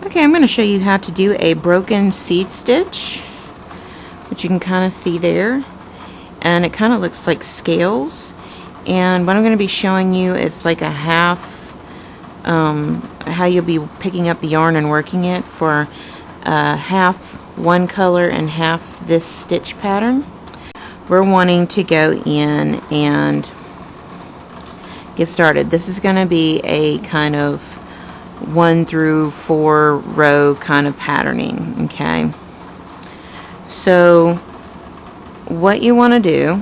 Okay, I'm going to show you how to do a broken seed stitch, which you can kind of see there, and it kind of looks like scales. And what I'm going to be showing you is like a half, how you'll be picking up the yarn and working it for half one color and half this stitch pattern. We're wanting to go in and get started. This is going to be a kind of 1 through 4 row kind of patterning. Okay, so what you want to do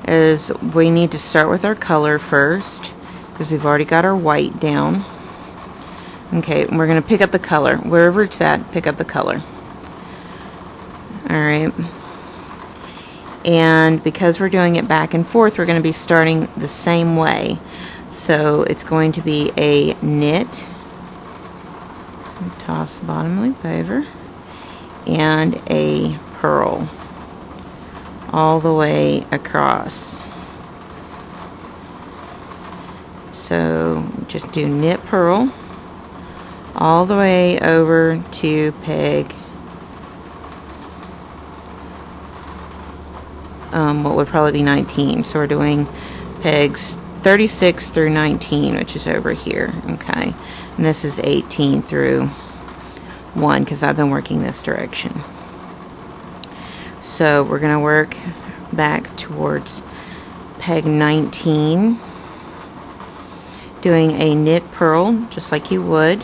is we need to start with our color first, because we've already got our white down. Okay, and we're going to pick up the color wherever it's at. Pick up the color. Alright, and because we're doing it back and forth, we're going to be starting the same way. So it's going to be a knit, toss the bottom loop over, and a purl all the way across. So just do knit, purl all the way over to peg what would probably be 19. So we're doing pegs 36 through 19, which is over here. Okay, and this is 18 through 1 because I've been working this direction. So we're going to work back towards peg 19, doing a knit, purl just like you would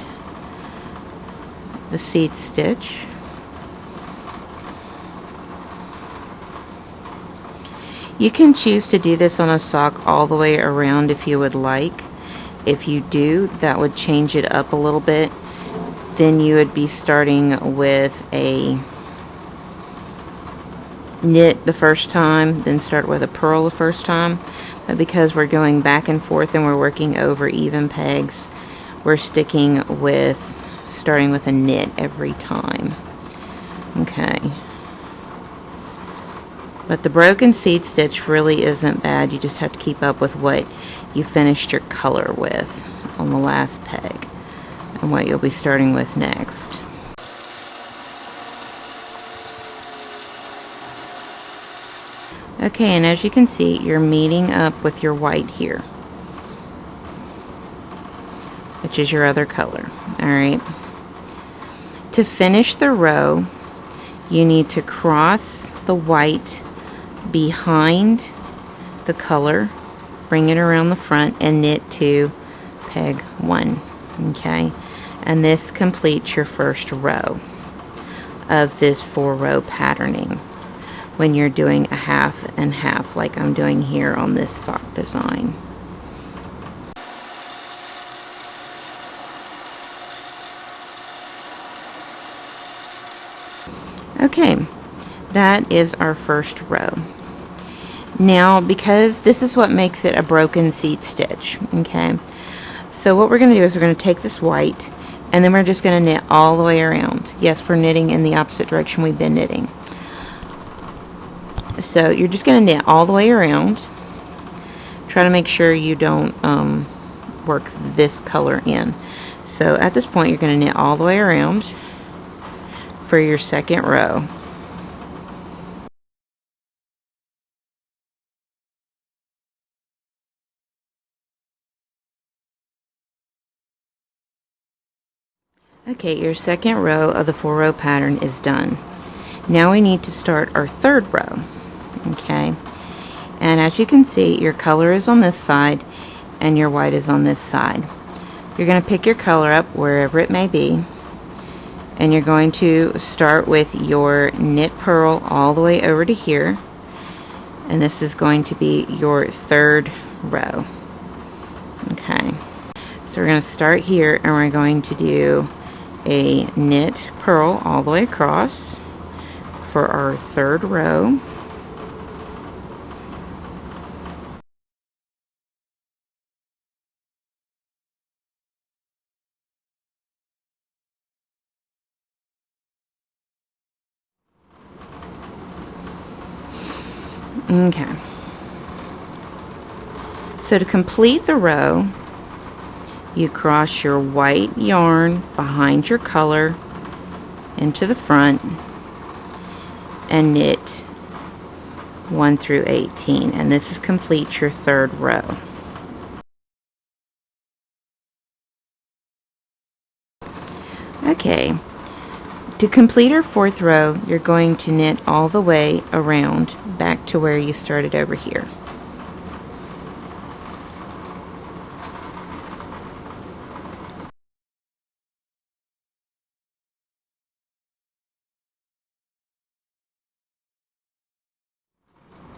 the seed stitch. You can choose to do this on a sock all the way around if you would like. If you do, that would change it up a little bit. Then you would be starting with a knit the first time, then start with a purl the first time. But because we're going back and forth and we're working over even pegs, we're sticking with starting with a knit every time. Okay. But the broken seed stitch really isn't bad. You just have to keep up with what you finished your color with on the last peg and what you'll be starting with next. Okay, and as you can see, you're meeting up with your white here, which is your other color. Alright. To finish the row, you need to cross the white behind the color, bring it around the front, and knit to peg 1. Okay, and this completes your first row of this 4-row patterning when you're doing a half and half like I'm doing here on this sock design. Okay, that is our first row. Now, because this is what makes it a broken seed stitch, okay, so what we're going to do is we're going to take this white and then we're just going to knit all the way around. Yes, we're knitting in the opposite direction we've been knitting. So you're just going to knit all the way around. Try to make sure you don't work this color in. So at this point you're going to knit all the way around for your second row. Okay, your second row of the 4-row pattern is done. Now we need to start our third row. Okay, and as you can see, your color is on this side and your white is on this side. You're going to pick your color up wherever it may be, and you're going to start with your knit, purl all the way over to here, and this is going to be your third row. Okay, so we're going to start here and we're going to do a knit, purl all the way across for our third row. Okay, so to complete the row, you cross your white yarn behind your color into the front and knit 1 through 18, and this is complete your third row. Okay, to complete our fourth row, you're going to knit all the way around back to where you started over here.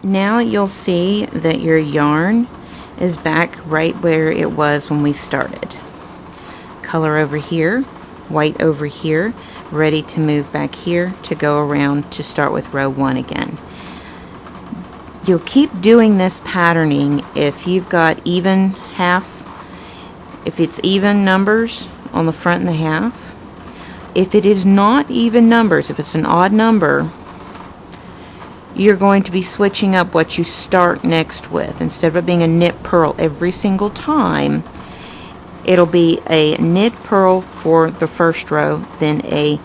Now you'll see that your yarn is back right where it was when we started. Color over here, white over here, ready to move back here to go around to start with row 1 again. You'll keep doing this patterning if you've got even half, if it's even numbers on the front and the half. If it is not even numbers, if it's an odd number, you're going to be switching up what you start next with. Instead of it being a knit purl every single time, it'll be a knit purl for the first row, then a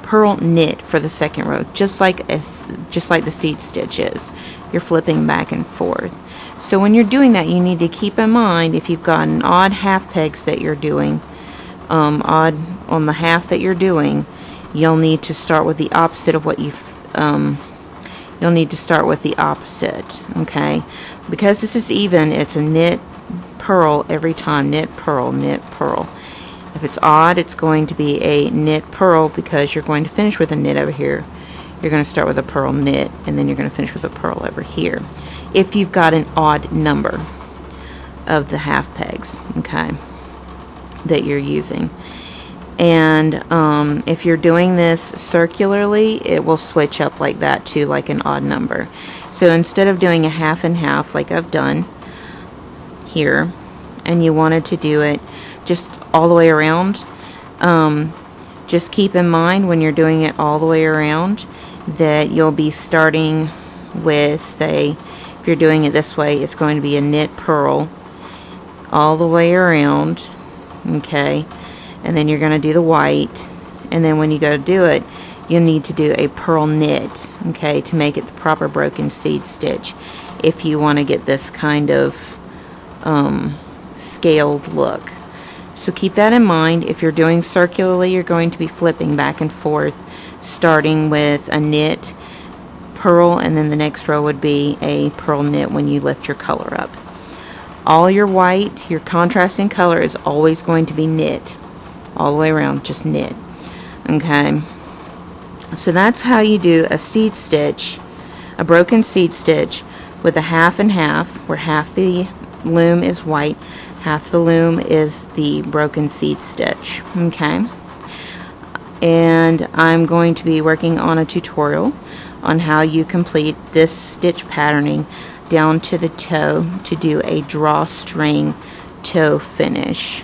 purl knit for the second row, just like the seed stitch is. You're flipping back and forth. So when you're doing that, you need to keep in mind, if you've got an odd half pegs that you're doing, odd on the half that you're doing, you'll need to start with the opposite of what you've you'll need to start with the opposite, okay? Because this is even, it's a knit purl every time. Knit purl, knit purl. If it's odd, it's going to be a knit purl, because you're going to finish with a knit over here. You're going to start with a purl knit, and then you're going to finish with a purl over here, if you've got an odd number of the half pegs, okay, that you're using. And if you're doing this circularly, it will switch up like that to like an odd number. So instead of doing a half and half like I've done here, and you wanted to do it just all the way around, just keep in mind when you're doing it all the way around that you'll be starting with, say, if you're doing it this way, it's going to be a knit purl all the way around, okay, and then you're going to do the white, and then when you go to do it, you'll need to do a purl knit, okay, to make it the proper broken seed stitch if you want to get this kind of scaled look. So keep that in mind. If you're doing circularly, you're going to be flipping back and forth, starting with a knit purl, and then the next row would be a purl knit when you lift your color up. All your white, your contrasting color, is always going to be knit all the way around, just knit, okay? So that's how you do a seed stitch, a broken seed stitch with a half and half, where half the loom is white, half the loom is the broken seed stitch, okay? And I'm going to be working on a tutorial on how you complete this stitch patterning down to the toe to do a drawstring toe finish.